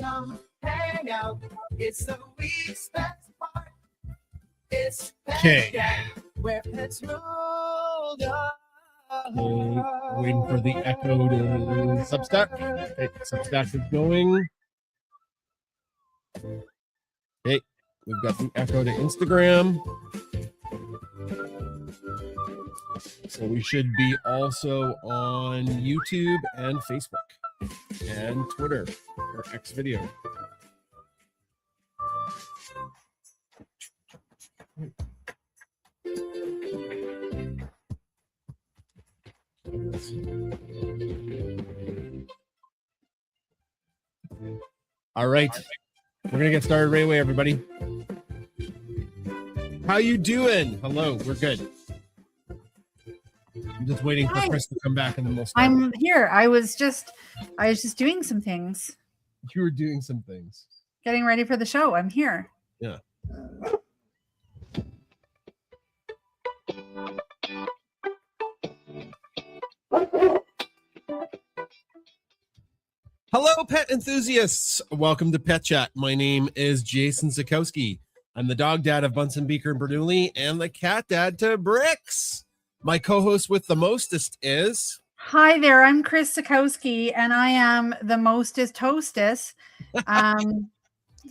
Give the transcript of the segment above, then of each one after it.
come hang out. It's the week's best part. It's Okay. where pets rule. Waiting for the echo to Substack. Okay, Substack is going. Okay, we've got the echo to Instagram. So we should be also on YouTube and Facebook and Twitter or X video. All right, we're gonna get started right away, everybody. How you doing? Hello, we're good. I'm just waiting for Kris to come back, and then we'll start. I'm here. I was just doing some things. You were doing some things. Getting ready for the show. I'm here. Yeah. Hello, pet enthusiasts. Welcome to Pet Chat. My name is Jason Sikowski. I'm the dog dad of Bunsen, Beaker, and Bernoulli, and the cat dad to Bricks. My co-host with the mostest is... Hi there. I'm Kris Sikowski, and I am the mostest hostess.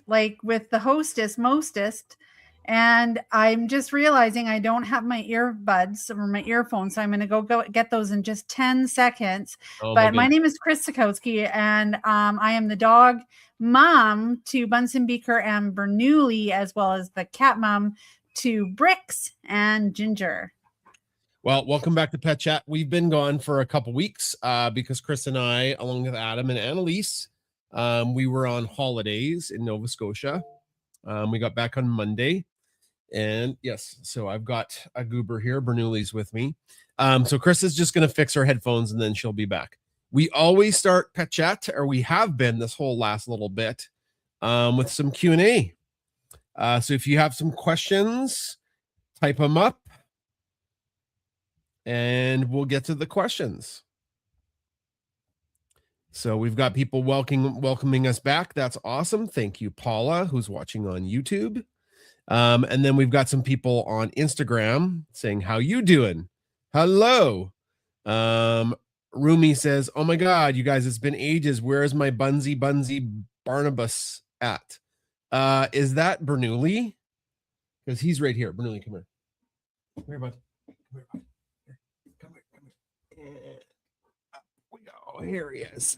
Like with the hostess, mostest. And I'm just realizing I don't have my earbuds or my earphones, so I'm going to go get those in just 10 seconds. But my name is Kris Sikowski, and I am the dog mom to Bunsen, Beaker, and Bernoulli, as well as the cat mom to Bricks and Ginger. Well, welcome back to Pet Chat. We've been gone for a couple weeks because Kris and I, along with Adam and Annalise, we were on holidays in Nova Scotia. We got back on Monday. And yes, so I've got a goober here. Bernoulli's with me. So Kris is just going to fix her headphones and then she'll be back. We always start Pet Chat, or we have been this whole last little bit, with some Q&A. So if you have some questions, type them up and we'll get to the questions. So we've got people welcoming us back. That's awesome. Thank you, Paula, who's watching on YouTube. And then we've got some people on Instagram saying, how you doing? Hello. Rumi says, oh my God, you guys, it's been ages. Where is my Bunsy Barnabas at? Is that Bernoulli? Because he's right here. Bernoulli, come here. Come here, bud. Come here, bud. Come here. And up we go. Here he is.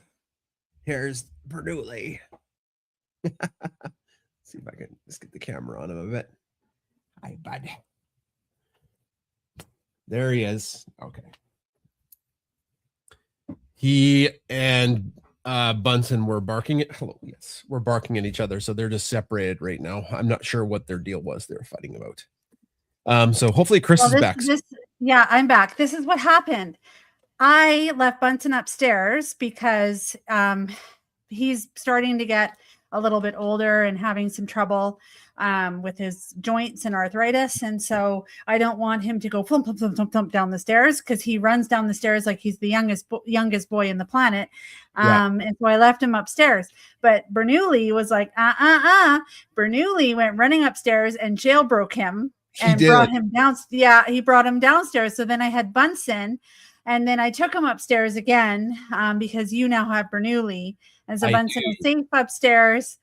Here's Bernoulli. See if I can just get the camera on him a bit. Hi, bud. There he is. Okay. He and Bunsen were barking at we're barking at each other, so they're just separated right now. I'm not sure what their deal was they were fighting about. So hopefully Kris is back. Yeah, I'm back. This is what happened. I left Bunsen upstairs because he's starting to get a little bit older and having some trouble with his joints and arthritis. And so I don't want him to go thump, thump, thump, thump, thump down the stairs, because he runs down the stairs like he's the youngest boy in the planet. And so I left him upstairs. But Bernoulli was like, Bernoulli went running upstairs and jailbroke him and brought him down. Yeah, he brought him downstairs. So then I had Bunsen, and then I took him upstairs again because you now have Bernoulli. And so Bunsen is safe upstairs,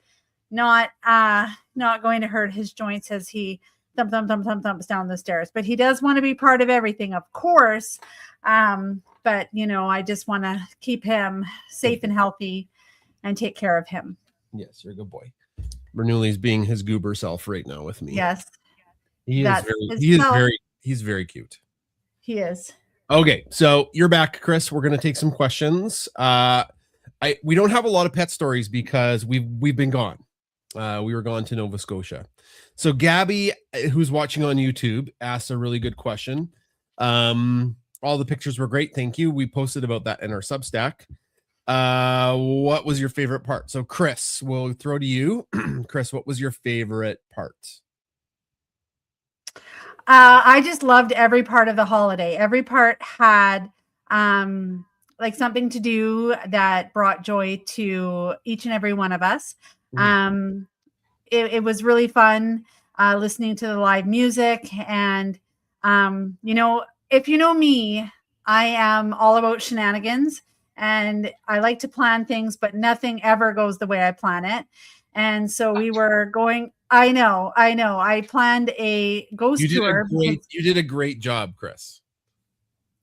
not going to hurt his joints as he thumps down the stairs. But he does want to be part of everything, of course. But, I just want to keep him safe and healthy and take care of him. Yes, you're a good boy. Bernoulli's being his goober self right now with me. Yes. He's very cute. He is. Okay, so you're back, Kris. We're going to take some questions. We don't have a lot of pet stories because we've been gone. We were gone to Nova Scotia. So Gabby, who's watching on YouTube, asked a really good question. All the pictures were great. Thank you. We posted about that in our Substack. What was your favorite part? So Kris, we'll throw to you. Kris, what was your favorite part? I just loved every part of the holiday. Every part had like something to do that brought joy to each and every one of us. Mhm. It was really fun listening to the live music. And, if you know me, I am all about shenanigans and I like to plan things, but nothing ever goes the way I plan it. And so we were going, I planned a ghost tour because, You did a great job, Kris.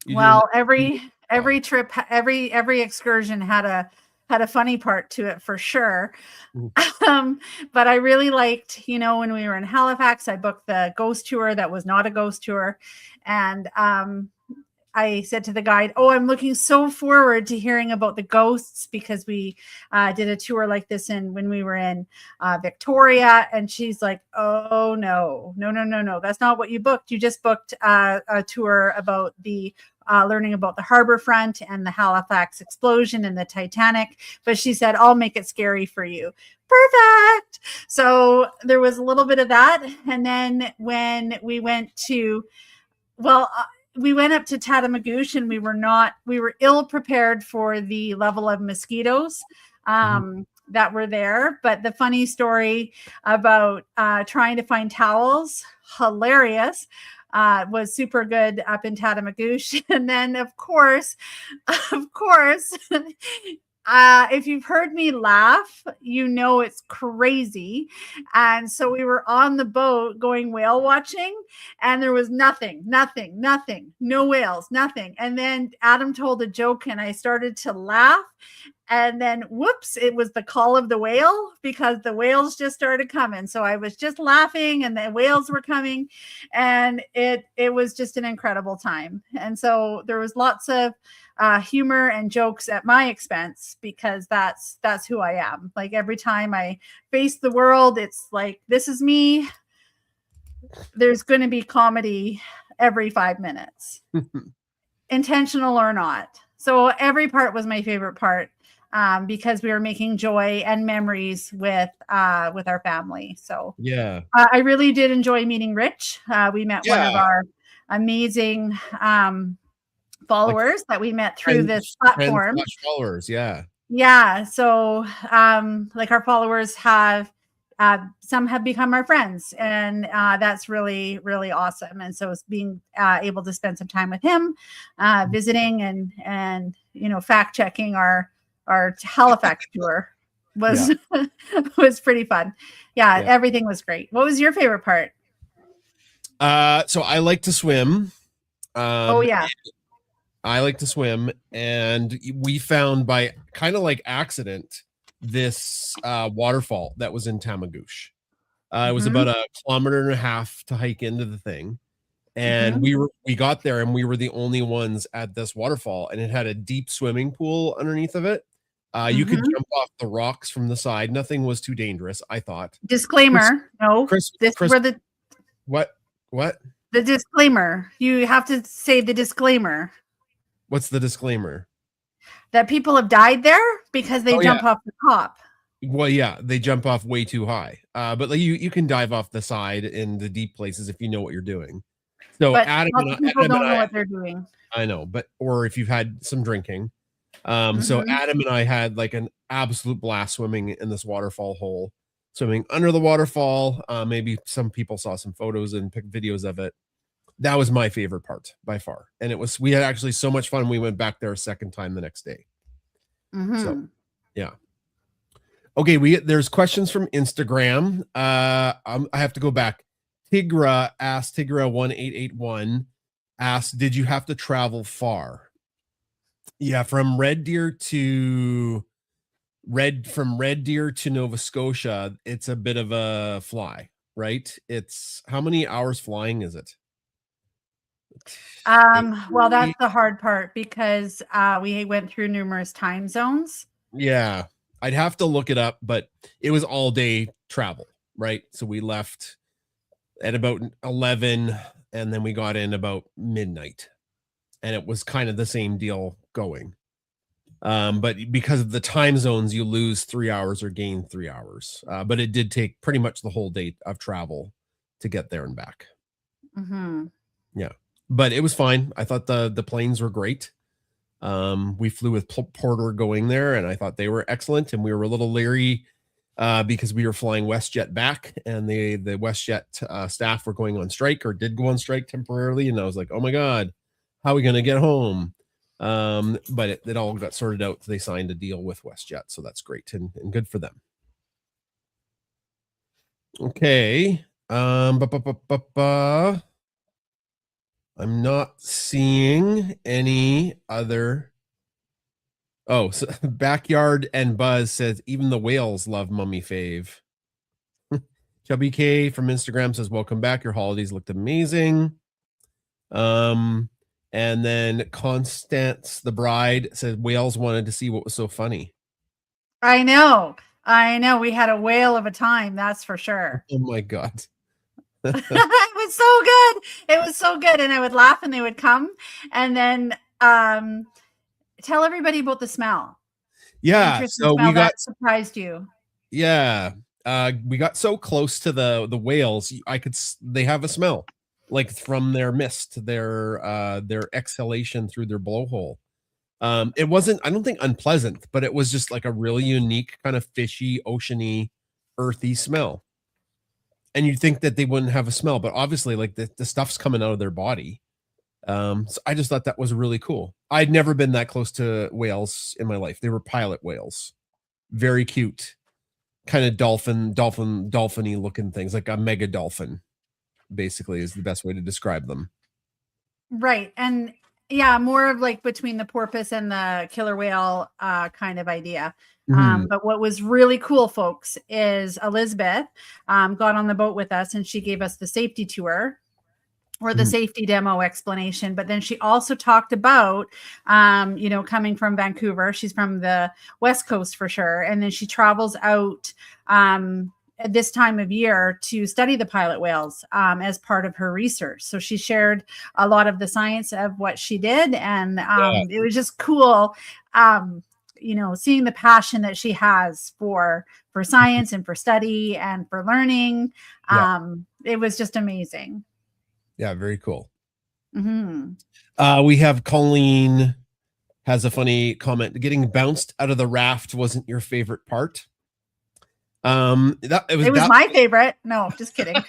You did an well, amazing job. every trip, every excursion had a funny part to it for sure. Mhm. But I really liked, when we were in Halifax, I booked the ghost tour that was not a ghost tour. And I said to the guide, "Oh, I'm looking so forward to hearing about the ghosts because we did a tour like this when we were in Victoria." And she's like, "Oh no, no, no, no, no! That's not what you booked. You just booked a tour about the learning about the harbor front and the Halifax explosion and the Titanic." But she said, "I'll make it scary for you." Perfect. So there was a little bit of that, and then when we went to, well. We went up to Tatamagouche and we were ill prepared for the level of mosquitoes that were there. But the funny story about trying to find towels, hilarious, was super good up in Tatamagouche. And then of course, of course, if you've heard me laugh, it's crazy. And so we were on the boat going whale watching, and there was nothing, no whales, nothing. And then Adam told a joke, and I started to laugh. And then, whoops, it was the call of the whale because the whales just started coming. So I was just laughing, and the whales were coming, and it was just an incredible time. And so there was lots of humor and jokes at my expense because that's who I am. Like every time I face the world, it's like, this is me. There's going to be comedy every 5 minutes, intentional or not. So every part was my favorite part because we were making joy and memories with our family. So Yeah. I really did enjoy meeting Rich. We met one of our amazing followers that we met through this platform. Followers, yeah. Yeah. So like our followers have some have become our friends, and that's really, really awesome. And so it's being able to spend some time with him, visiting and fact checking our Halifax tour was was pretty fun. Yeah, everything was great. What was your favorite part? So I like to swim. Oh yeah. I like to swim, and we found by kind of like accident this waterfall that was in Tamagouche. It was about 1.5 kilometers to hike into the thing, and we got there and we were the only ones at this waterfall, and it had a deep swimming pool underneath of it. You could jump off the rocks from the side. Nothing was too dangerous, I thought. Disclaimer: no, Kris, where the what? The disclaimer. You have to say the disclaimer. What's the disclaimer? That people have died there because they jump off the top. Well, yeah, they jump off way too high. But like you can dive off the side in the deep places if you know what you're doing. So but Adam people don't know what they're doing. I know, but or if you've had some drinking. So Adam and I had like an absolute blast swimming in this waterfall hole, swimming under the waterfall. Maybe some people saw some photos and picked videos of it. That was my favorite part by far. And we had actually so much fun. We went back there a second time the next day. So yeah. Okay, there's questions from Instagram. I have to go back. Tigra 1881 asked, did you have to travel far? Yeah, from Red Deer to Nova Scotia, it's a bit of a fly, right? It's how many hours flying is it? Well, that's the hard part because we went through numerous time zones. Yeah, I'd have to look it up, but it was all day travel, right? So we left at about 11 and then we got in about midnight, and it was kind of the same deal going. But because of the time zones, you lose 3 hours or gain 3 hours. But it did take pretty much the whole day of travel to get there and back. Yeah, but it was fine. I thought the planes were great. We flew with Porter going there, and I thought they were excellent. And we were a little leery because we were flying WestJet back, and the WestJet staff were going on strike, or did go on strike temporarily. And I was like, oh my God, how are we going to get home? But it all got sorted out. They signed a deal with WestJet, so that's great and good for them. Okay. I'm not seeing any other. Oh, so Backyard and Buzz says even the whales love Mummy Fave. Chubby K from Instagram says, welcome back. Your holidays looked amazing. And then Constance the Bride said whales wanted to see what was so funny. I know. We had a whale of a time, that's for sure. Oh my God. It was so good. It was so good. And I would laugh and they would come and then tell everybody about the smell. Yeah. So we got that surprised you. Yeah. We got so close to the whales. They have a smell like from their mist, their exhalation through their blowhole. It wasn't, I don't think unpleasant, but it was just like a really unique kind of fishy, oceany, earthy smell. And you'd think that they wouldn't have a smell, but obviously like the stuff's coming out of their body. So I just thought that was really cool. I'd never been that close to whales in my life. They were pilot whales, very cute, kind of dolphin-y looking things, like a mega dolphin, basically is the best way to describe them. Right. And yeah, more of like between the porpoise and the killer whale kind of idea. But what was really cool, folks, is Elizabeth got on the boat with us and she gave us the safety tour or the safety demo explanation. But then she also talked about, coming from Vancouver, she's from the West Coast for sure. And then she travels out at this time of year to study the pilot whales as part of her research. So she shared a lot of the science of what she did. And it was just cool, seeing the passion that she has for science and for study and for learning. It was just amazing. Yeah, very cool. Mm-hmm. We have Colleen has a funny comment. Getting bounced out of the raft wasn't your favorite part. It was my favorite. No, just kidding.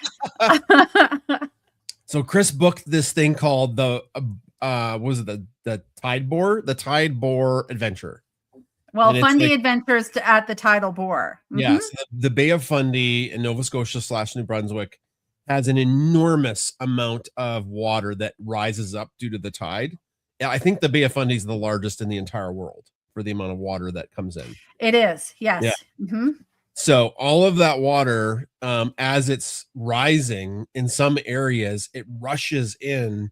So Kris booked this thing called the Tide Bore, the Tide Bore Adventure. Well, Fundy Adventures at the Tidal Bore. Mm-hmm. Yes, the Bay of Fundy in Nova Scotia / New Brunswick has an enormous amount of water that rises up due to the tide. Yeah, I think the Bay of Fundy is the largest in the entire world for the amount of water that comes in. It is, yes. Yeah. Mm-hmm. So all of that water, as it's rising in some areas, it rushes in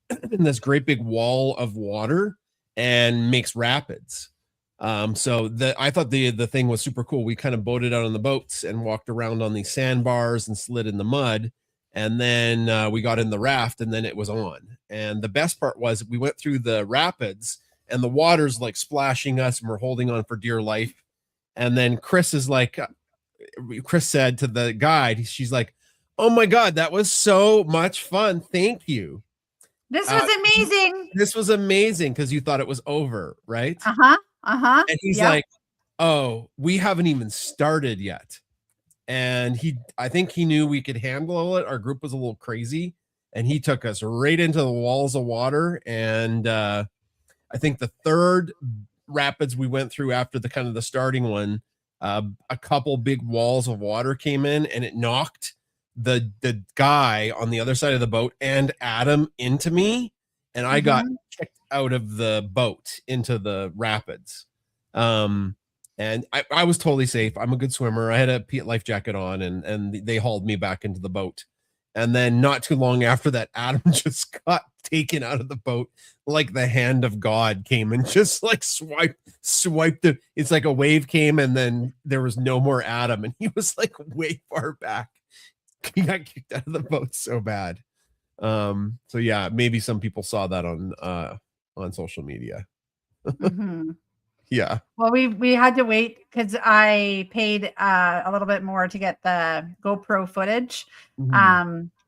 this great big wall of water and makes rapids. So I thought the thing was super cool. We kind of boated out on the boats and walked around on these sandbars and slid in the mud. And then we got in the raft and then it was on. And the best part was we went through the rapids and the water's like splashing us and we're holding on for dear life. And then Kris said to the guide, she's like, oh my God, that was so much fun. Thank you. This was amazing. This was amazing because you thought it was over, right? Uh-huh. Uh-huh. And he's like, oh, we haven't even started yet. And I think he knew we could handle it. Our group was a little crazy and he took us right into the walls of water. And I think the third rapids we went through after the starting one, a couple big walls of water came in and it knocked the guy on the other side of the boat and Adam into me. And I got kicked out of the boat into the rapids. And I was totally safe. I'm a good swimmer. I had a life jacket on and they hauled me back into the boat. And then not too long after that, Adam just got taken out of the boat. Like the hand of God came and just like swiped it. It's like a wave came and then there was no more Adam. And he was like way far back. He got kicked out of the boat so bad. So yeah, maybe some people saw that on social media. Mm-hmm. Yeah. Well, we had to wait because I paid a little bit more to get the GoPro footage.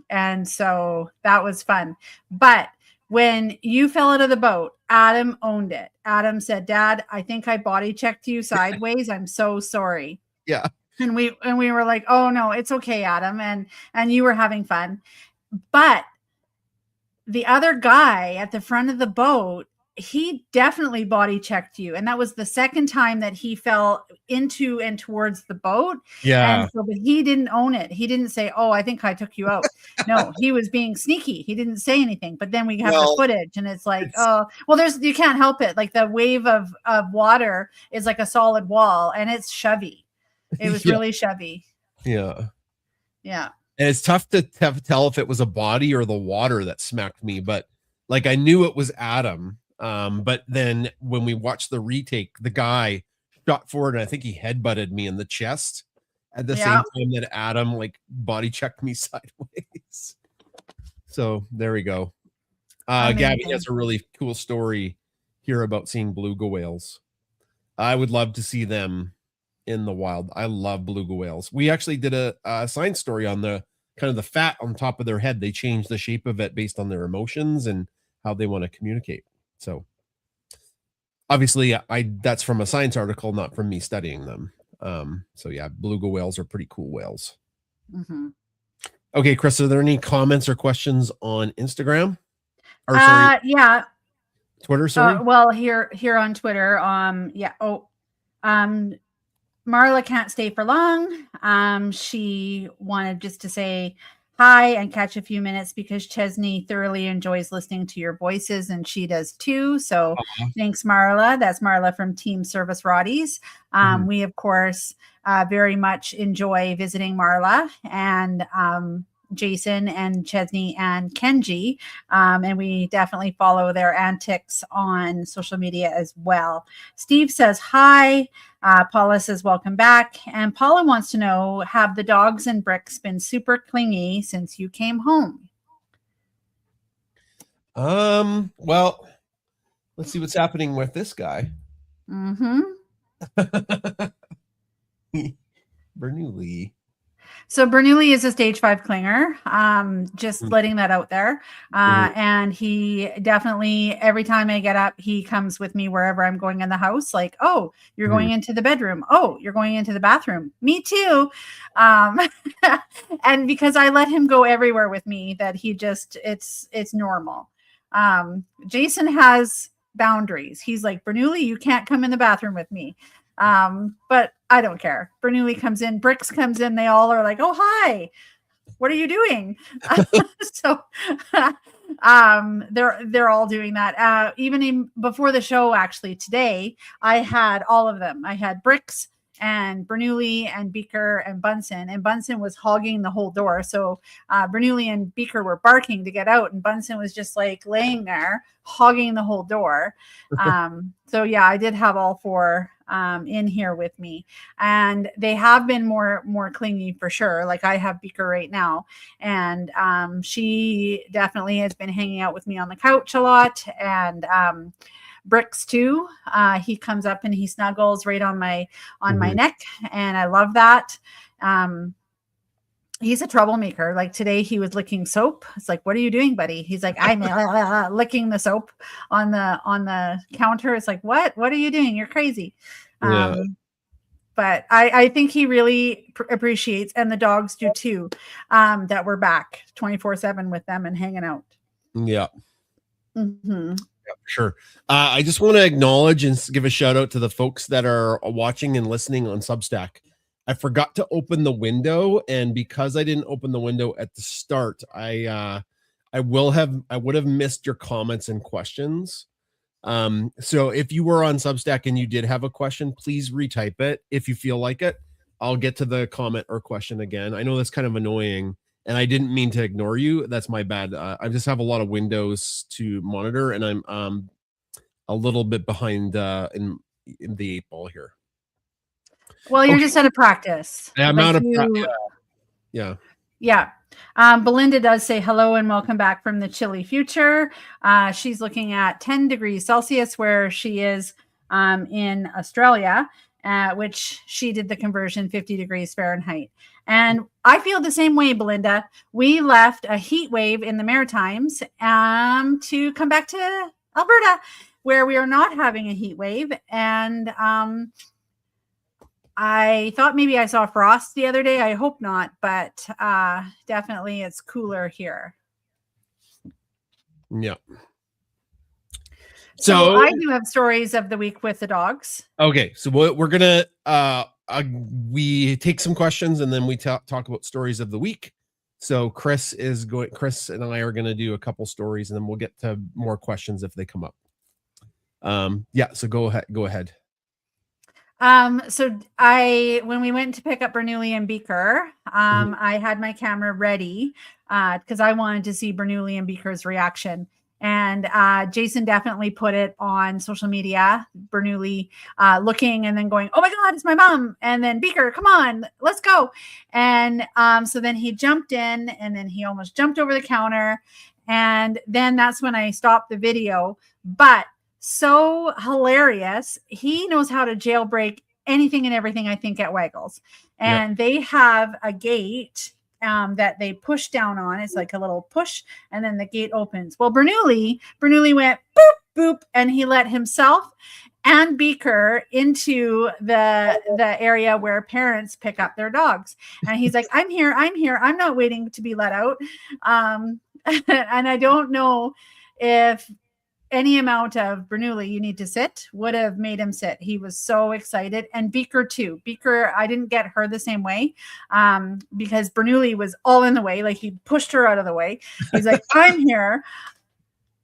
And so that was fun. But when you fell out of the boat, Adam owned it. Adam said, Dad, I think I body checked you sideways. I'm so sorry. Yeah. And we were like, oh no, it's okay, Adam. And you were having fun. But the other guy at the front of the boat, he definitely body checked you. And that was the second time that he fell into and towards the boat. Yeah. And so, but he didn't own it. He didn't say, oh, I think I took you out. No, he was being sneaky. He didn't say anything. But then we have the footage and it's like, oh, well, you can't help it. Like the wave of water is like a solid wall and it's shovey. It was really shovey. Yeah. Yeah. And it's tough to tell if it was a body or the water that smacked me, but like I knew it was Adam. But then when we watched the retake, the guy shot forward and I think he headbutted me in the chest at the same time that Adam like body checked me sideways. So there we go. Gabby has a really cool story here about seeing beluga whales. I would love to see them in the wild. I love beluga whales. We actually did a science story on the kind of the fat on top of their head. They change the shape of it based on their emotions and how they want to communicate. So obviously that's from a science article, not from me studying them. So yeah, beluga whales are pretty cool whales. Mm-hmm. Okay, Kris, are there any comments or questions on Instagram? Or yeah. Twitter, sorry. Well, here on Twitter, Marla can't stay for long. She wanted just to say hi and catch a few minutes because Chesney thoroughly enjoys listening to your voices and she does too. So thanks, Marla. That's Marla from Team Service Roddies. We, of course, very much enjoy visiting Marla and Jason and Chesney and Kenji. And we definitely follow their antics on social media as well. Steve says hi. Paula says welcome back. And Paula wants to know, have the dogs and Bricks been super clingy since you came home? Well, let's see what's happening with this guy. Bernoulli. So Bernoulli is a stage 5 clinger. Just letting that out there. And he definitely, every time I get up, he comes with me wherever I'm going in the house. Like, oh, you're going into the bedroom. Oh, you're going into the bathroom. Me too. And because I let him go everywhere with me, that he just, it's normal. Jason has boundaries. He's like, Bernoulli, you can't come in the bathroom with me. But I don't care. Bernoulli comes in, Bricks comes in. They all are like, oh, hi, what are you doing? So they're all doing that. Even before the show, actually today, I had all of them. I had Bricks and Bernoulli and Beaker and Bunsen was hogging the whole door. So Bernoulli and Beaker were barking to get out and Bunsen was just like laying there hogging the whole door. So yeah, I did have all 4 in here with me, and they have been more clingy for sure. Like I have Beaker right now, and she definitely has been hanging out with me on the couch a lot, and Bricks too. He comes up and he snuggles right on my neck, and I love that. He's a troublemaker. Like today he was licking soap. It's like, what are you doing, buddy? He's like, I'm licking the soap on the counter. It's like, what are you doing? You're crazy. Yeah. But I think he really appreciates, and the dogs do too, that we're back 24/7 with them and hanging out. Yeah. Yeah, sure. I just want to acknowledge and give a shout out to the folks that are watching and listening on Substack. I forgot to open the window, and because I didn't open the window at the start, I would have missed your comments and questions. So if you were on Substack and you did have a question, please retype it if you feel like it. I'll get to the comment or question again. I know that's kind of annoying, and I didn't mean to ignore you. That's my bad. I just have a lot of windows to monitor, and I'm a little bit behind in the 8 ball here. Well, you're just out of practice. I'm out of practice. Yeah. Yeah. Belinda does say hello and welcome back from the chilly future. She's looking at 10 degrees Celsius where she is in Australia. which she did the conversion 50 degrees Fahrenheit. And I feel the same way, Belinda. We left a heat wave in the Maritimes to come back to Alberta, where we are not having a heat wave. And I thought maybe I saw frost the other day. I hope not, but definitely it's cooler here. Yeah. So I do have stories of the week with the dogs. Okay, so we're gonna we take some questions and then we talk about stories of the week. So Kris and I are gonna do a couple stories and then we'll get to more questions if they come up. Yeah, so go ahead. So when we went to pick up Bernoulli and Beaker, I had my camera ready because I wanted to see Bernoulli and Beaker's reaction. And Jason definitely put it on social media, Bernoulli looking and then going, oh my God, it's my mom. And then Beaker, come on, let's go. And so then he jumped in and then he almost jumped over the counter. And then that's when I stopped the video. But so hilarious. He knows how to jailbreak anything and everything, I think, at Waggles. And they have a gate that they push down on. It's like a little push, and then the gate opens. Well, Bernoulli went boop, boop, and he let himself and Beaker into the area where parents pick up their dogs. And he's like, I'm here. I'm not waiting to be let out. And I don't know if any amount of Bernoulli you need to sit would have made him sit. He was so excited. And Beaker too. Beaker, I didn't get her the same way because Bernoulli was all in the way. Like he pushed her out of the way. He's like, I'm here.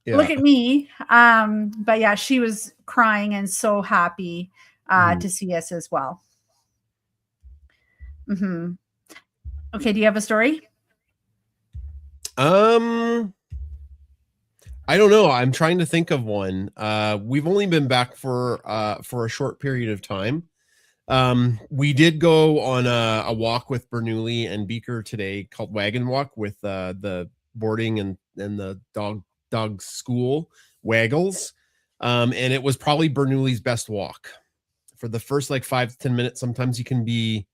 Yeah. Look at me. But yeah, she was crying and so happy to see us as well. Mm-hmm. Okay. Do you have a story? I don't know. I'm trying to think of one. We've only been back for a short period of time. We did go on a walk with Bernoulli and Beaker today called Wagon Walk with the boarding and the dog school Waggles. And it was probably Bernoulli's best walk. For the first like 5 to 10 minutes, sometimes he can be,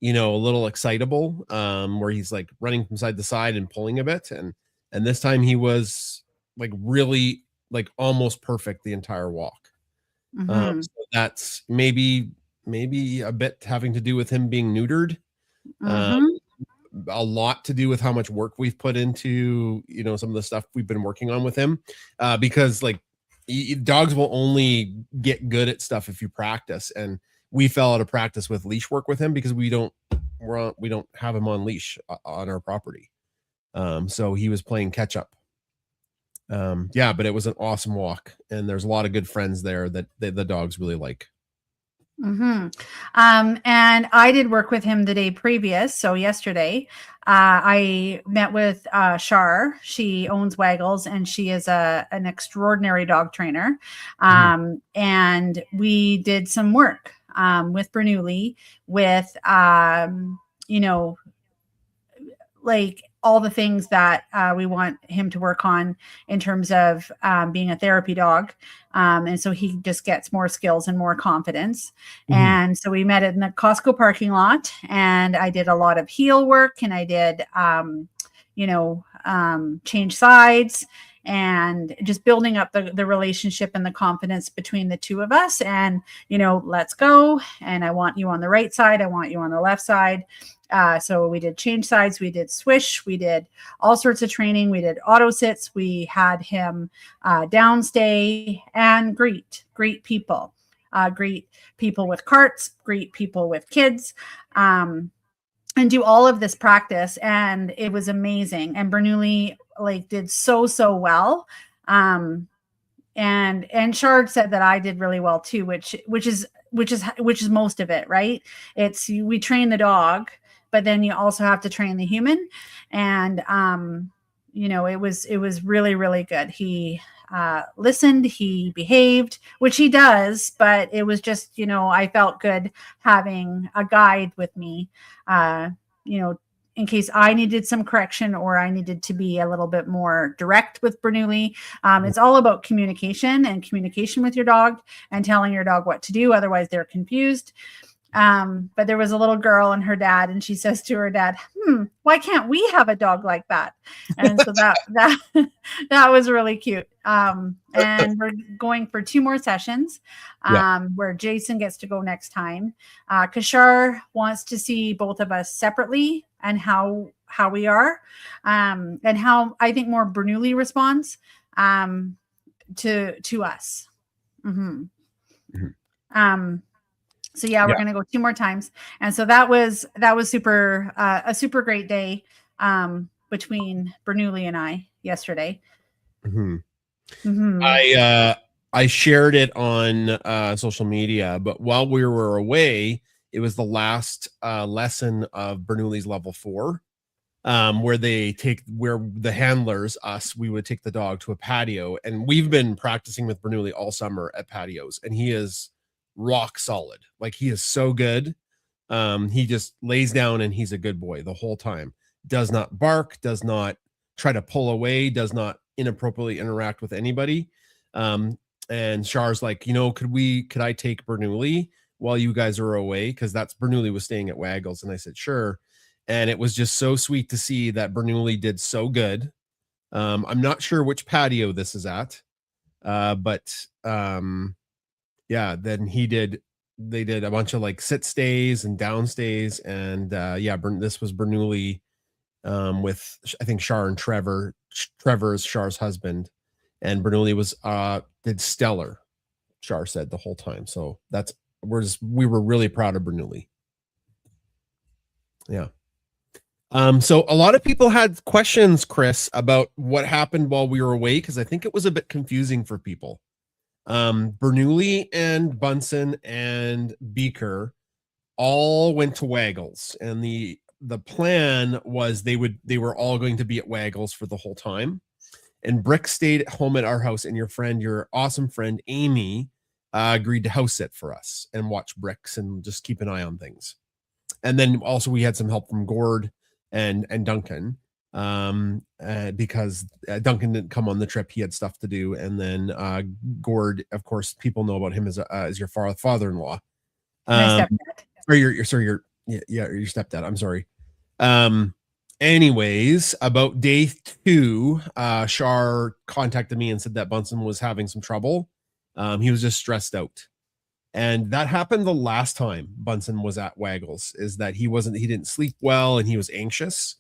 a little excitable, where he's like running from side to side and pulling a bit. And this time he was like really like almost perfect the entire walk. So that's maybe a bit having to do with him being neutered. A lot to do with how much work we've put into some of the stuff we've been working on with him, because like dogs will only get good at stuff if you practice, and we fell out of practice with leash work with him because we don't have him on leash on our property. So he was playing catch up. But it was an awesome walk, and there's a lot of good friends there that the dogs really like. And I did work with him the day previous. So yesterday, I met with Shar. She owns Waggles, and she is an extraordinary dog trainer. And we did some work with Bernoulli with like all the things that we want him to work on in terms of being a therapy dog. And so he just gets more skills and more confidence. And so we met in the Costco parking lot, and I did a lot of heel work, and I did, change sides and just building up the relationship and the confidence between the two of us. And, let's go. And I want you on the right side. I want you on the left side. So we did change sides, we did swish, we did all sorts of training, we did auto sits, we had him downstay and greet people with carts, greet people with kids, and do all of this practice. And it was amazing. And Bernoulli did so well. And Shard said that I did really well too, which is most of it, right? We train the dog, but then you also have to train the human. And, it was really, really good. He listened, he behaved, which he does, but it was just, I felt good having a guide with me, in case I needed some correction or I needed to be a little bit more direct with Bernoulli. It's all about communication and communication with your dog and telling your dog what to do. Otherwise, they're confused. But there was a little girl and her dad, and she says to her dad, why can't we have a dog like that? And so that was really cute. And we're going for 2 more sessions, where Jason gets to go next time. Kashar wants to see both of us separately and how we are, and how I think more Bernoulli responds, to us. So we're going to go 2 more times. And so that was super, a super great day, between Bernoulli and I yesterday. I shared it on social media, but while we were away, it was the last lesson of Bernoulli's level 4, where the handlers, we would take the dog to a patio, and we've been practicing with Bernoulli all summer at patios, and he is rock solid. Like, he is so good. He just lays down and he's a good boy the whole time. Does not bark, does not try to pull away, does not inappropriately interact with anybody. And Char's like, could I take Bernoulli while you guys are away? Because Bernoulli was staying at Waggles. And I said, sure. And it was just so sweet to see that Bernoulli did so good. I'm not sure which patio this is at, but then they did a bunch of like sit stays and down stays. And this was Bernoulli with, I think, Char and Trevor. Trevor is Char's husband, and Bernoulli did stellar, Char said the whole time. So we were really proud of Bernoulli. Yeah. So a lot of people had questions, Kris, about what happened while we were away, because I think it was a bit confusing for people. Bernoulli and Bunsen and Beaker all went to Waggles, and the plan was they were all going to be at Waggles for the whole time. And Brick stayed at home at our house, and your awesome friend Amy agreed to house sit for us and watch Bricks and just keep an eye on things. And then also we had some help from Gord and Duncan, because Duncan didn't come on the trip. He had stuff to do. And then Gord, of course, people know about him as your father-in-law. My stepdad. Or your stepdad. I'm sorry. Anyways, about day 2, Char contacted me and said that Bunsen was having some trouble. He was just stressed out. And that happened the last time Bunsen was at Waggles, is that he didn't sleep well and he was anxious.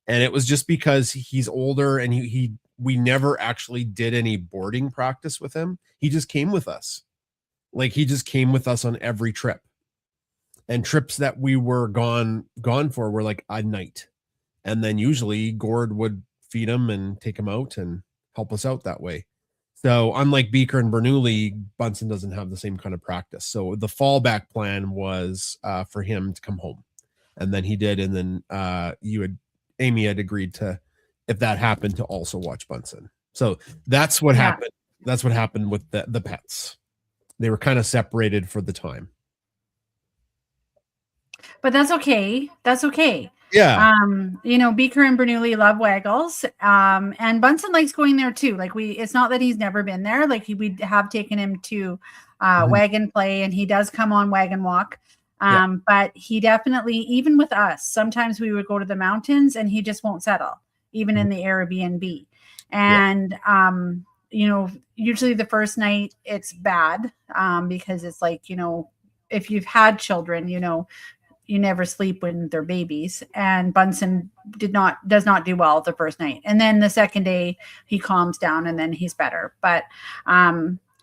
And it was just because he's older, and we never actually did any boarding practice with him. He just came with us. Like, he just came with us on every trip. And trips that we were gone for were like a night. And then usually Gord would feed him and take him out and help us out that way. So unlike Beaker and Bernoulli, Bunsen doesn't have the same kind of practice. So the fallback plan was for him to come home. And then he did. And then Amy had agreed to, if that happened, to also watch Bunsen. So that's what happened. That's what happened with the pets. They were kind of separated for the time. But that's okay. That's okay. Yeah. Beaker and Bernoulli love Waggles. And Bunsen likes going there too. Like, it's not that he's never been there. Like, we have taken him to wagon play, and he does come on wagon walk. But he definitely, even with us, sometimes we would go to the mountains and he just won't settle, even in the Airbnb. And, usually the first night it's bad, because it's like, if you've had children, you never sleep when they're babies, and Bunsen does not do well the first night. And then the second day he calms down and then he's better. But,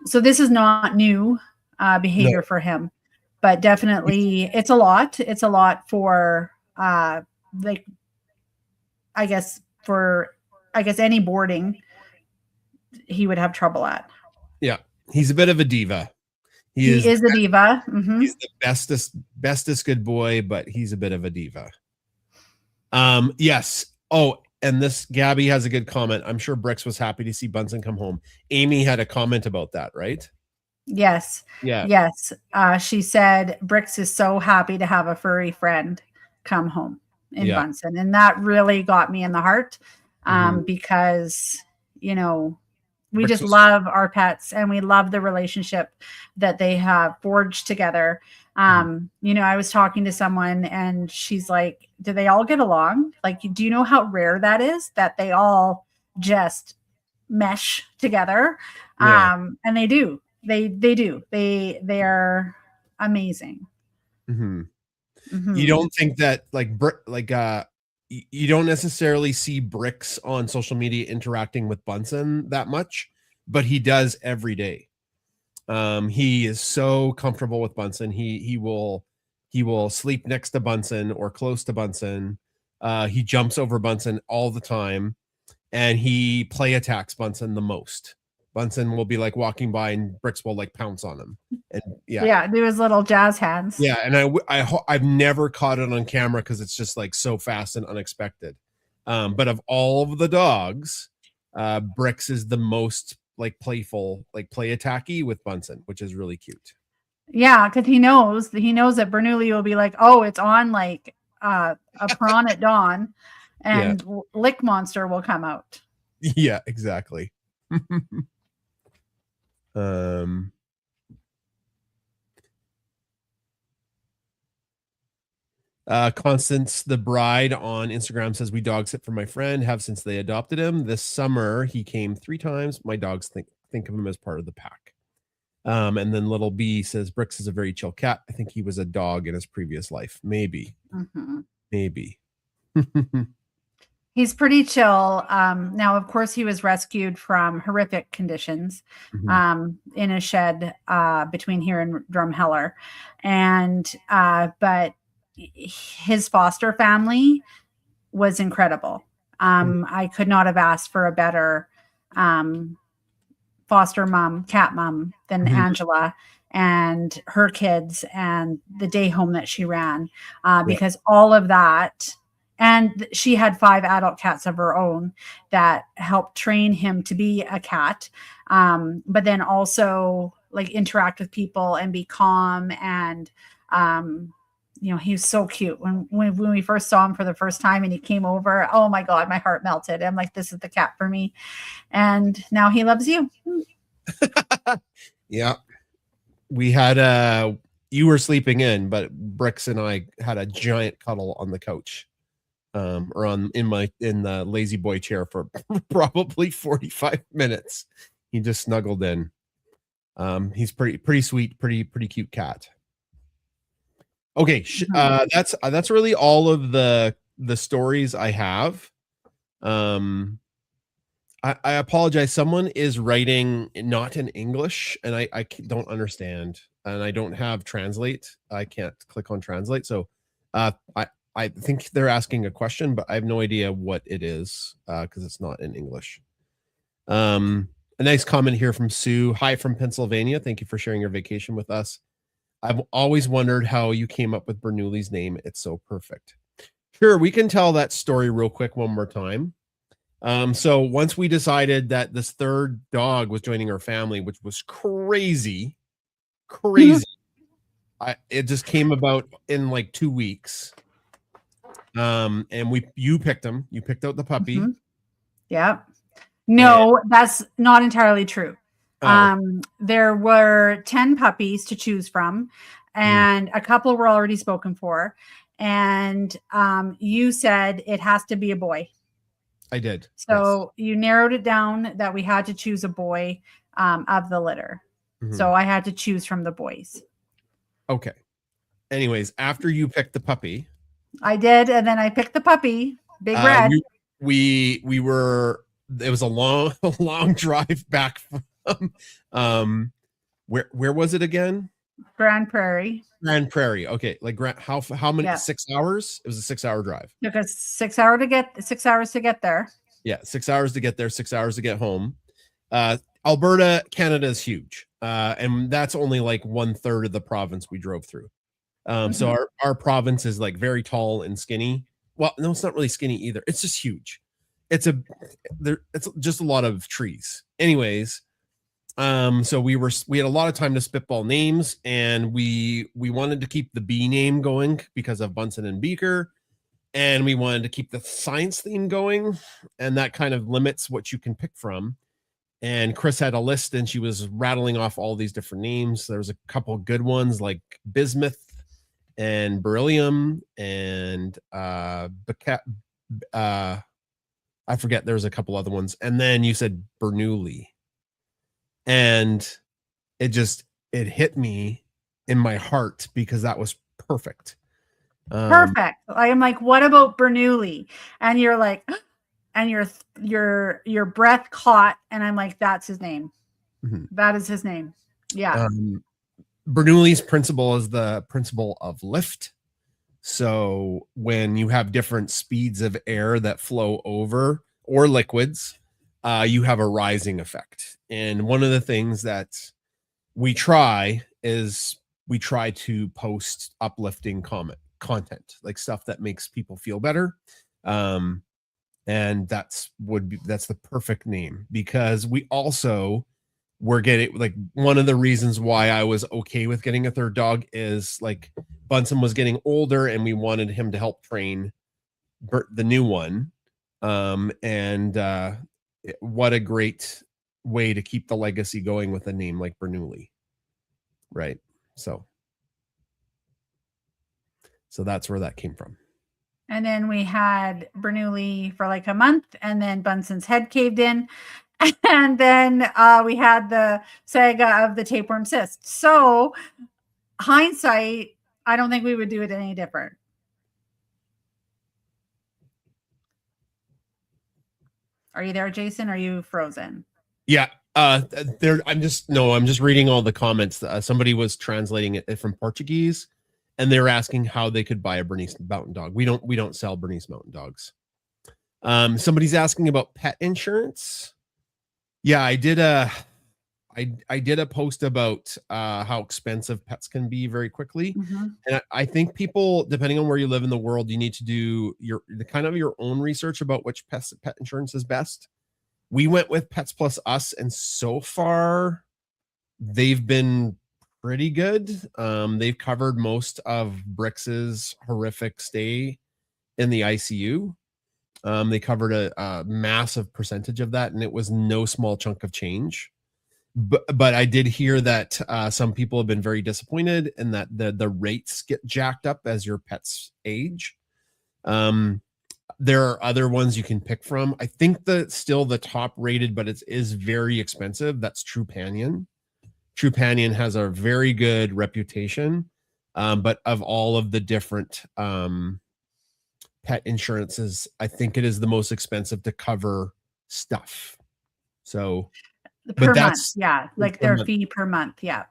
so this is not new behavior for him, but definitely it's a lot. It's a lot for, I guess any boarding he would have trouble at. Yeah. He's a bit of a diva. He is a diva. Mm-hmm. He's the bestest good boy, but he's a bit of a diva. Yes. Oh, and this Gabby has a good comment. I'm sure Bricks was happy to see Bunsen come home. Amy had a comment about that, right? Yes. Yeah. Yes. She said Bricks is so happy to have a furry friend come home. in Yeah. Bunsen. And that really got me in the heart Mhm. because, you know, we Bricks just was love our pets and we love the relationship that they have forged together. You know, I was talking to someone and she's like, do they all get along? Like, do you know how rare that is, that they all just mesh together? Yeah. And they do. They do. They are amazing. Mhm. You Mhm. don't think that you don't necessarily see Bricks on social media interacting with Bunsen that much, but he does every day. He is so comfortable with Bunsen. He will sleep next to Bunsen or close to Bunsen. He jumps over Bunsen all the time, and he play attacks Bunsen the most. Bunsen will be like walking by, and Bricks will like pounce on him. And yeah, Yeah, do his little jazz hands. yeah, and I've never caught it on camera because it's just like so fast and unexpected. But of all of the dogs, Bricks is the most like playful, like play attacky with Bunsen, which is really cute. Yeah, because he knows that Bernoulli will be like, oh, it's on like a prawn at dawn, Yeah, and Lick Monster will come out. yeah, exactly. um, Constance the Bride on Instagram says, we dog sit for my friend, have since they adopted him. This summer he came 3 times. My dogs think of him as part of the pack. And then little B says, Bricks is a very chill cat. I think he was a dog in his previous life. Maybe. Maybe. He's pretty chill. Now, of course, he was rescued from horrific conditions in a shed between here and Drumheller, and but his foster family was incredible. I could not have asked for a better foster mom, cat mom, than Angela and her kids and the day home that she ran, because all of that. And she had 5 adult cats of her own that helped train him to be a cat. But then also like interact with people and be calm. And, you know, he was so cute when we first saw him for the first time and he came over. Oh my God, my heart melted. I'm like, this is the cat for me. And now he loves you. Yeah. We had you were sleeping in, but Bricks and I had a giant cuddle on the couch. Or in the lazy boy chair for probably 45 minutes. He just snuggled in. He's pretty sweet, pretty cute cat. Okay, that's really all of the stories I have. I apologize. Someone is writing not in English, and I don't understand, and I don't have translate. I can't click on translate. So, I think they're asking a question, but I have no idea what it is because it's not in English. A nice comment here from Sue. Hi from Pennsylvania. Thank you for sharing your vacation with us. I've always wondered how you came up with Bernoulli's name. It's so perfect. Sure, we can tell that story real quick one more time. So once we decided that this third dog was joining our family, which was crazy, it just came about in like 2 weeks. And you picked him. You picked out the puppy. Yeah. No, that's not entirely true. There were 10 puppies to choose from, and a couple were already spoken for. And you said it has to be a boy. I did. So you narrowed it down that we had to choose a boy of the litter. So I had to choose from the boys. Okay. Anyways, after you picked the puppy, I did, and then I picked the puppy, Big Red. We were. It was a long drive back from. Where was it again? Grand Prairie. Grand Prairie. Okay, like how many? Yeah. 6 hours. It was a 6-hour drive. Took us 6 hours to get there. Yeah, 6 hours to get there, 6 hours to get home. Alberta, Canada is huge, and that's only like 1/3 of the province we drove through. So our province is like very tall and skinny. Well, no, it's not really skinny either. It's just huge. It's just a lot of trees. Anyways, so we had a lot of time to spitball names, and we wanted to keep the B name going because of Bunsen and Beaker. and we wanted to keep the science theme going, and that kind of limits what you can pick from. And Kris had a list, and she was rattling off all these different names. There was a couple of good ones like bismuth and beryllium and I forget, there was a couple other ones. And then you said Bernoulli, and it hit me in my heart because that was perfect. Perfect. I'm like, what about Bernoulli? And you're like, and your breath caught, and I'm like, that's his name. That is his name. Yeah. Bernoulli's principle is the principle of lift. So when you have different speeds of air that flow over, or liquids, you have a rising effect. And one of the things that we try to post uplifting content, like stuff that makes people feel better. And that's the perfect name, because we also were getting, like, one of the reasons why I was okay with getting a third dog is like Bunsen was getting older and we wanted him to help train the new one. What a great way to keep the legacy going with a name like Bernoulli. Right. So that's where that came from. And then we had Bernoulli for like a month, and then Bunsen's head caved in. And then we had the saga of the tapeworm cyst. So hindsight, I don't think we would do it any different. Are you there, Jason? Are you frozen? Yeah. I'm just reading all the comments. Somebody was translating it from Portuguese, and they're asking how they could buy a Bernese Mountain Dog. We don't sell Bernese Mountain Dogs. Somebody's asking about pet insurance. Yeah, I did a post about how expensive pets can be very quickly. And I think people, depending on where you live in the world, you need to do your own research about which pet insurance is best. We went with Pets Plus Us, and so far they've been pretty good. They've covered most of Brix's horrific stay in the ICU. They covered a massive percentage of that, and it was no small chunk of change. But I did hear that some people have been very disappointed, and that the rates get jacked up as your pets age. There are other ones you can pick from. I think still the top rated, but it is very expensive, that's Trupanion. Trupanion has a very good reputation, but of all of the different pet insurances, I think it is the most expensive to cover stuff. So per month, yeah, like their fee per month, yeah.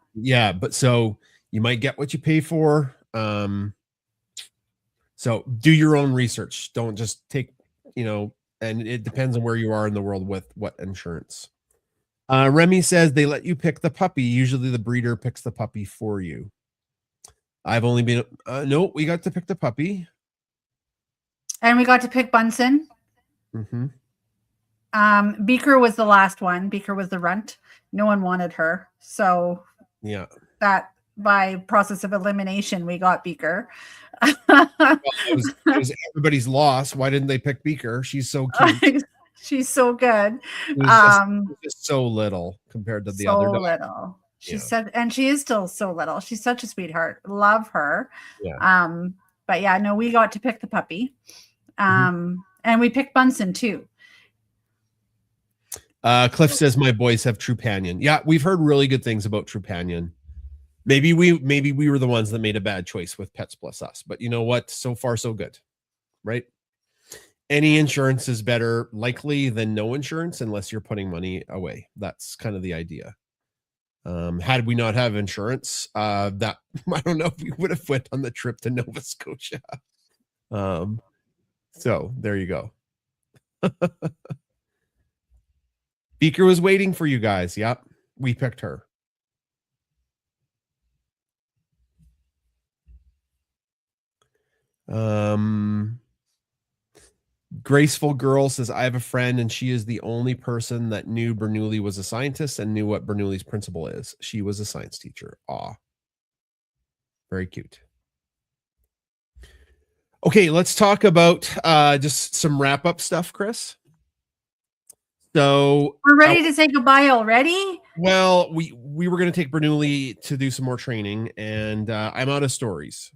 But so you might get what you pay for. So do your own research. Don't just take, and it depends on where you are in the world with what insurance. Remy says they let you pick the puppy. Usually the breeder picks the puppy for you. I've only been no, we got to pick the puppy. And we got to pick Bunsen. Beaker was the last one. Beaker was the runt. No one wanted her. So yeah, that by process of elimination, we got Beaker. Well, it was everybody's loss. Why didn't they pick Beaker? She's so cute. She's so good. Just so little compared to the so other dog. Little. She said, and she is still so little. She's such a sweetheart. Love her. Yeah. But yeah, no, we got to pick the puppy. And we picked Bunsen too. Cliff says my boys have Trupanion. Yeah, we've heard really good things about Trupanion. Maybe we were the ones that made a bad choice with Pets Plus Us, but you know what? So far, so good, right? Any insurance is better likely than no insurance unless you're putting money away. That's kind of the idea. Had we not have insurance, that I don't know if we would have went on the trip to Nova Scotia. So there you go. Beaker was waiting for you guys. Yep, we picked her. Graceful Girl says, I have a friend and she is the only person that knew Bernoulli was a scientist and knew what Bernoulli's principle is. She was a science teacher. Aw. Very cute. Okay, let's talk about just some wrap up stuff, Kris. So We're ready to say goodbye already. well, we were going to take Bernoulli to do some more training, and I'm out of stories,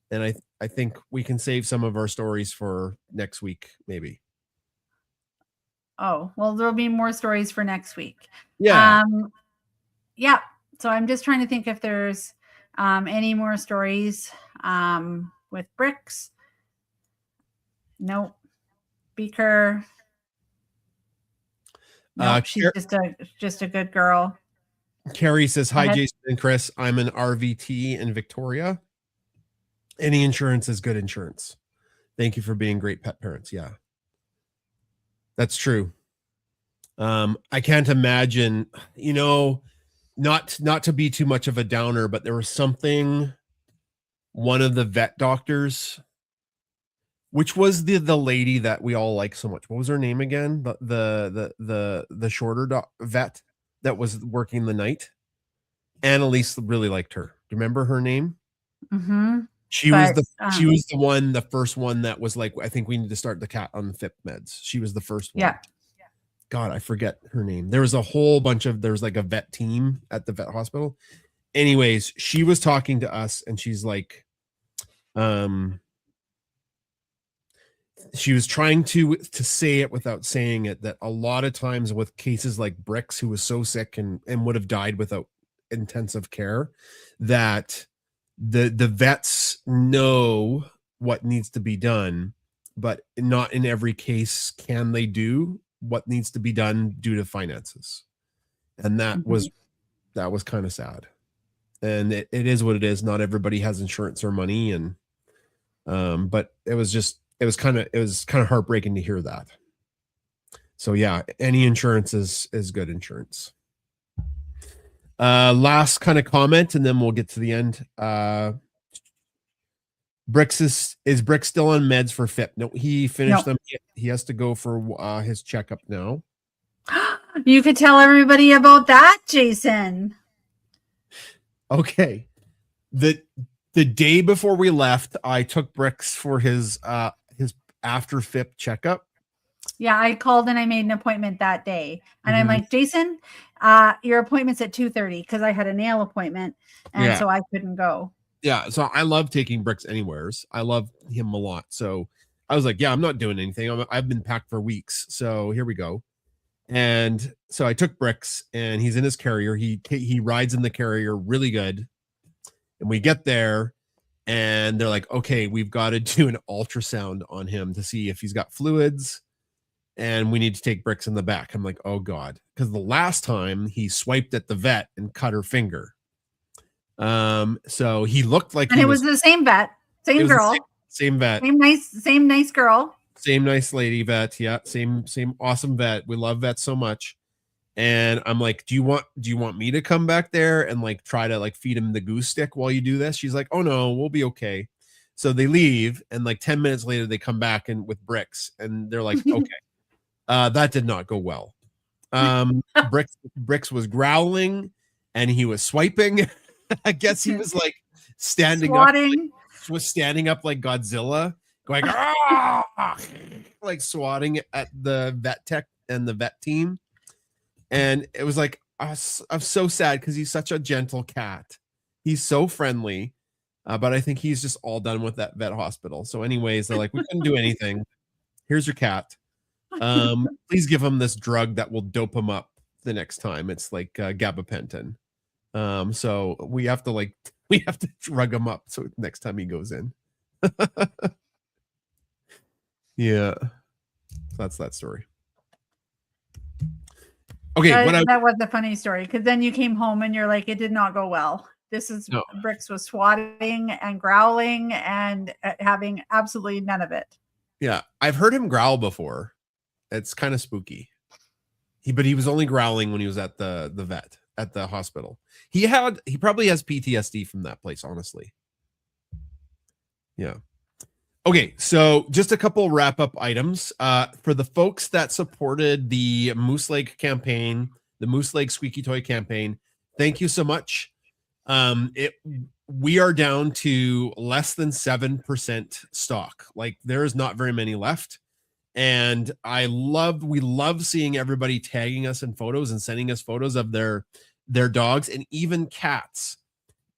and I think we can save some of our stories for next week, maybe. Oh, well, there'll be more stories for next week. Yeah. Yeah. So I'm just trying to think if there's any more stories with Bricks. Nope. Beaker. Nope. She's just a good girl. Carrie says, "Hi, Jason and Kris. I'm an RVT in Victoria. Any insurance is good insurance. Thank you for being great pet parents." Yeah, that's true. I can't imagine, not to be too much of a downer, but there was something, one of the vet doctors, which was the lady that we all like so much. What was her name again? The shorter vet that was working the night. Annalise really liked her. Do you remember her name? Mm-hmm. She was the first one that was like, I think we need to start the cat on the FIP meds. She was the first one. Yeah. God, I forget her name. There was a whole bunch of, there was like a vet team at the vet hospital. Anyways, she was talking to us and she's like, she was trying to say it without saying it, that a lot of times with cases like Bricks, who was so sick and would have died without intensive care, that the vets know what needs to be done, but not in every case can they do what needs to be done due to finances. And that was kind of sad. And it is what it is. Not everybody has insurance or money. And but it was kind of heartbreaking to hear that. So yeah, any insurance is good insurance. Last kind of comment, and then we'll get to the end. Bricks is Bricks still on meds for FIP? No, he finished them. He has to go for his checkup now. You could tell everybody about that, Jason. Okay. The day before we left, I took Bricks for his after FIP checkup. Yeah, I called and I made an appointment that day. And I'm like, Jason, your appointment's at 2:30 because I had a nail appointment. And so I couldn't go. Yeah. So I love taking Bricks anywheres. I love him a lot. So I was like, yeah, I'm not doing anything. I've been packed for weeks. So here we go. And so I took Bricks and he's in his carrier. He rides in the carrier really good. And we get there and they're like, okay, we've got to do an ultrasound on him to see if he's got fluids. And we need to take Bricks in the back. I'm like, oh God. Because the last time he swiped at the vet and cut her finger. So he looked like, and it was the same vet, same girl, same vet, same nice girl, same nice lady vet. Yeah. Same awesome vet. We love vets so much. And I'm like, do you want me to come back there and like try to like feed him the goose stick while you do this? She's like, oh no, we'll be okay. So they leave. And like 10 minutes later, they come back and with Bricks and they're like, okay, that did not go well. Bricks was growling and he was swiping. I guess he was like standing up like Godzilla, going like swatting at the vet tech and the vet team. And it was like, I'm so sad because he's such a gentle cat. He's so friendly, but I think he's just all done with that vet hospital. So anyways, they're like, we couldn't do anything. Here's your cat. Please give him this drug that will dope him up the next time. It's like gabapentin. So we have to drug him up so next time he goes in. Yeah, that's that story. Okay, that was the funny story because then you came home and you're like, it did not go well. Bricks was swatting and growling and having absolutely none of it. Yeah, I've heard him growl before. It's kind of spooky. But he was only growling when he was at the vet at the hospital. He probably has PTSD from that place, honestly. Yeah. Okay, so just a couple wrap-up items. For the folks that supported the Moose Lake campaign, the Moose Lake Squeaky Toy campaign, thank you so much. It we are down to less than 7% stock. Like there is not very many left. And we love seeing everybody tagging us in photos and sending us photos of their dogs and even cats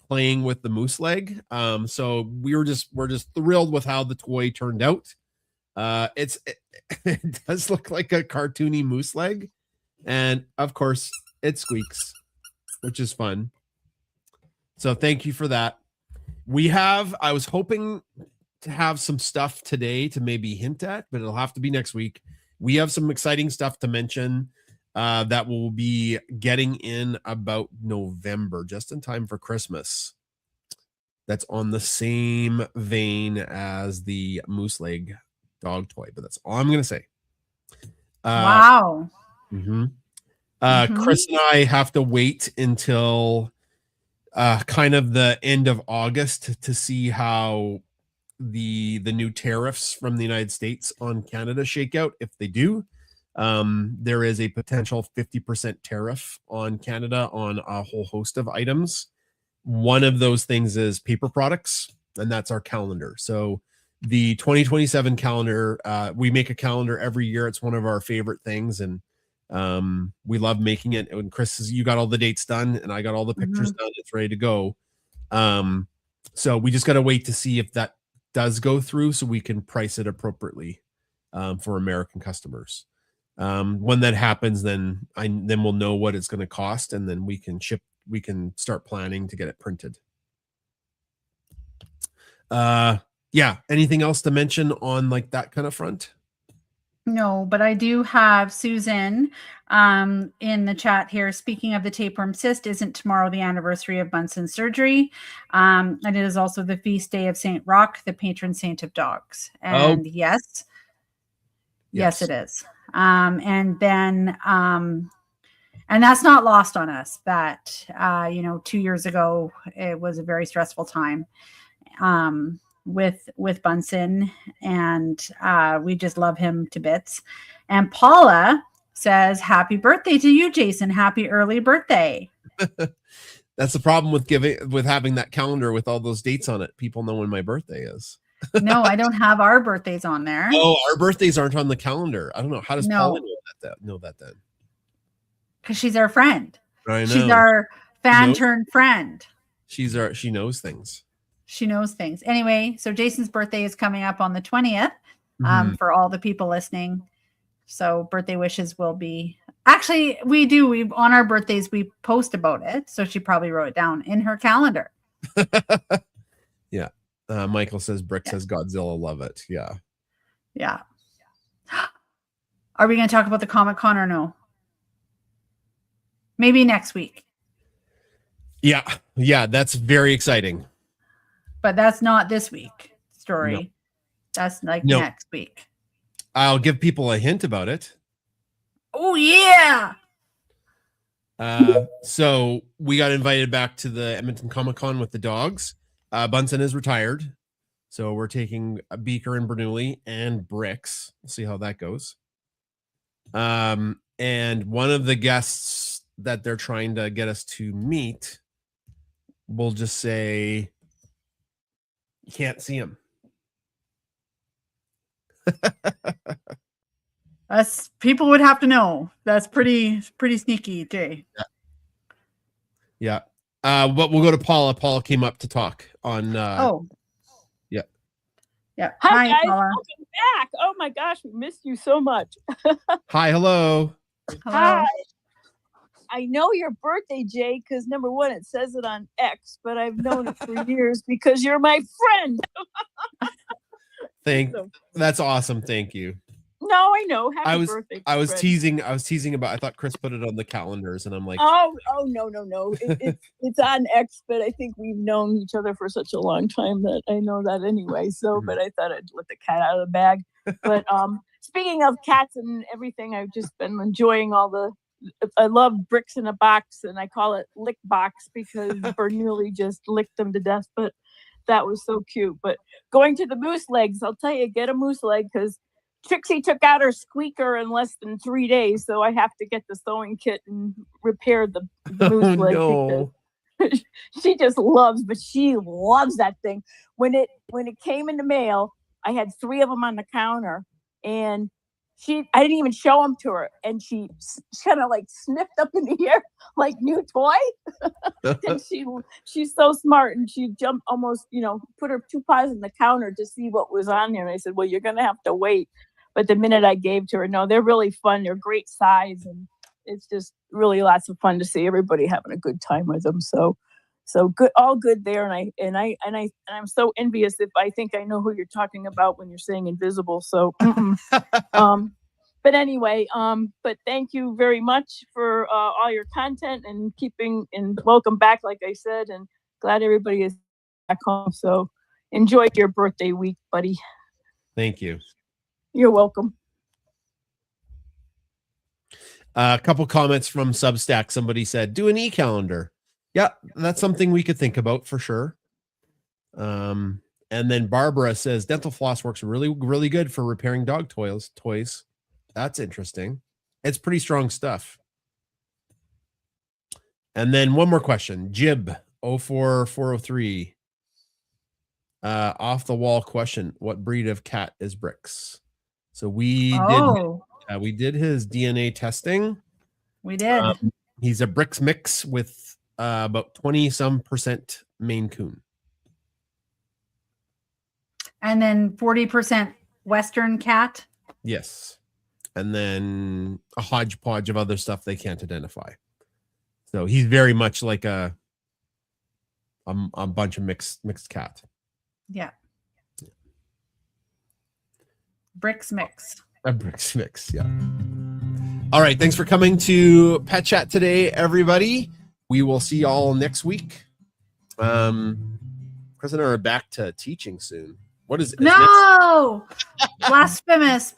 playing with the moose leg. So we're just thrilled with how the toy turned out. It does look like a cartoony moose leg, and of course it squeaks, which is fun. So thank you for that. I was hoping to have some stuff today to maybe hint at, but it'll have to be next week. We have some exciting stuff to mention that will be getting in about November, just in time for Christmas. That's on the same vein as the moose leg dog toy, but that's all I'm going to say. Wow. Kris and I have to wait until kind of the end of August to see how the new tariffs from the United States on Canada shake out. If they do, there is a potential 50% tariff on Canada on a whole host of items. One of those things is paper products, and that's our calendar. So the 2027 calendar, we make a calendar every year. It's one of our favorite things, and we love making it. And Kris, you got all the dates done, and I got all the pictures done. It's ready to go. So we just got to wait to see if that does go through, so we can price it appropriately for American customers. When that happens, then we'll know what it's going to cost, and then we can start planning to get it printed. Yeah. Anything else to mention on like that kind of front? No, but I do have Susan in the chat here. Speaking of the tapeworm cyst, isn't tomorrow the anniversary of Bunsen's surgery? And it is also the feast day of Saint Roch, the patron saint of dogs. And yes, it is. And then, and that's not lost on us that, 2 years ago, it was a very stressful time with Bunsen, and we just love him to bits. And Paula says, happy birthday to you, Jason. Happy early birthday. That's the problem with having that calendar with all those dates on it. People know when my birthday is. No, I don't have our birthdays on there. Oh, our birthdays aren't on the calendar. I don't know. How does Paula know that then? Because she's our friend. I know. She's our fan turned friend. She knows things. She knows things. Anyway, so Jason's birthday is coming up on the 20th for all the people listening. So birthday wishes will be... Actually, we do. On our birthdays, we post about it. So she probably wrote it down in her calendar. Yeah. Michael says, Brick says Godzilla, love it. Yeah. Yeah. Are we going to talk about the Comic-Con or no? Maybe next week. Yeah. Yeah, that's very exciting. But that's not this week story. No. That's next week. I'll give people a hint about it. Oh, yeah. So we got invited back to the Edmonton Comic-Con with the dogs. Bunsen is retired. So we're taking Beaker and Bernoulli and Bricks. We'll see how that goes. And one of the guests that they're trying to get us to meet, we'll just say... You can't see him. Us people would have to know. That's pretty sneaky, Jay. Yeah. But we'll go to Paula. Paula came up to talk on. Yeah. Hi guys, Paula. welcome back. Oh my gosh, we missed you so much. Hi, hello. Hi. I know your birthday, Jay, because number one, it says it on X, but I've known it for years because you're my friend. That's awesome. Thank you. No, I know. Happy birthday. I was teasing about. I thought Kris put it on the calendars, and I'm like, oh no. It's on X, but I think we've known each other for such a long time that I know that anyway. So, but I thought I'd let the cat out of the bag. But speaking of cats and everything, I've just been enjoying I love Bricks in a Box, and I call it Lick Box because Bernoulli just licked them to death. But that was so cute. But going to the moose legs, I'll tell you, get a moose leg because Trixie took out her squeaker in less than 3 days, so I have to get the sewing kit and repair the moose leg. No. she just loves, but she loves that thing. When it came in the mail, I had 3 of them on the counter, and I didn't even show them to her, and she kind of like sniffed up in the air like new toy. And she's so smart, and she jumped almost, put her 2 paws on the counter to see what was on there. And I said, well, you're gonna have to wait. But the minute I gave to her, no, they're really fun. They're great size, and it's just really lots of fun to see everybody having a good time with them. So good, all good there. And I'm so envious if I think I know who you're talking about when you're saying invisible. So, but anyway, but thank you very much for all your content and welcome back, like I said, and glad everybody is back home. So enjoy your birthday week, buddy. Thank you. You're welcome. A couple comments from Substack. Somebody said, do an e-calendar. Yeah, that's something we could think about for sure. And then Barbara says dental floss works really, really good for repairing dog toys. That's interesting. It's pretty strong stuff. And then one more question. Jib 04403. Off the wall question. What breed of cat is Bricks? So we did his DNA testing. We did. He's a Bricks mix with about 20% Maine Coon. And then 40% Western cat. Yes. And then a hodgepodge of other stuff they can't identify. So he's very much like a bunch of mixed cat. Yeah. Bricks mix. A Bricks mix, yeah. All right, thanks for coming to Pet Chat today, everybody. We will see y'all next week. Chris and I are back to teaching soon. What is it? No! Blasphemous.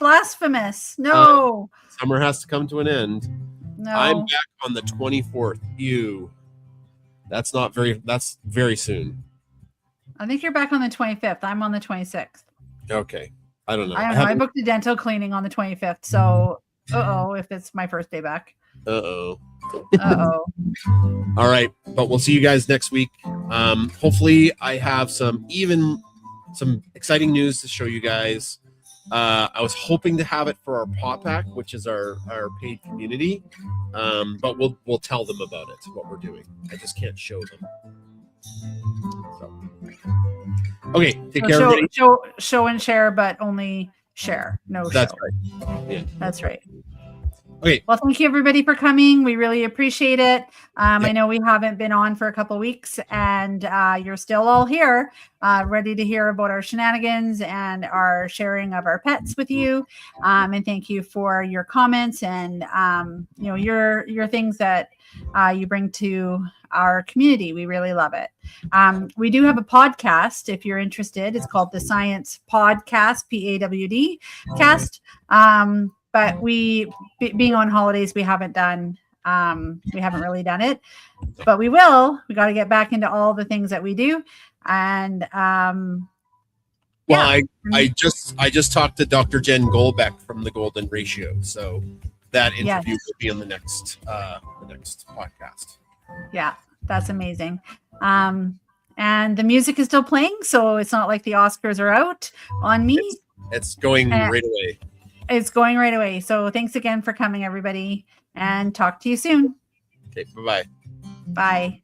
No. Summer has to come to an end. No. I'm back on the 24th. Ew. That's very soon. I think you're back on the 25th. I'm on the 26th. Okay. I don't know. I booked a dental cleaning on the 25th. So, if it's my first day back. Uh-oh. Uh-oh. All right. But we'll see you guys next week. Hopefully I have some exciting news to show you guys. I was hoping to have it for our Paw Pack, which is our paid community. But we'll tell them about it, what we're doing. I just can't show them. So. Okay, take care, everybody. Show and share, but only share. No That's show. Right. Yeah. That's right. Okay. Well, thank you everybody for coming. We really appreciate it. I know we haven't been on for a couple of weeks, and you're still all here, ready to hear about our shenanigans and our sharing of our pets with you. And thank you for your comments and your things that you bring to our community. We really love it. We do have a podcast if you're interested. It's called the Science Podcast, PAWD cast. But being on holidays, we haven't really done it, but we will. We got to get back into all the things that we do. And I just talked to Dr. Jen Golbeck from the Golden Ratio, so that interview will be on the next podcast. Yeah, that's amazing. And the music is still playing, so it's not like the Oscars are out on me. It's going right away. It's going right away. So thanks again for coming, everybody, and talk to you soon. Okay, bye-bye. Bye.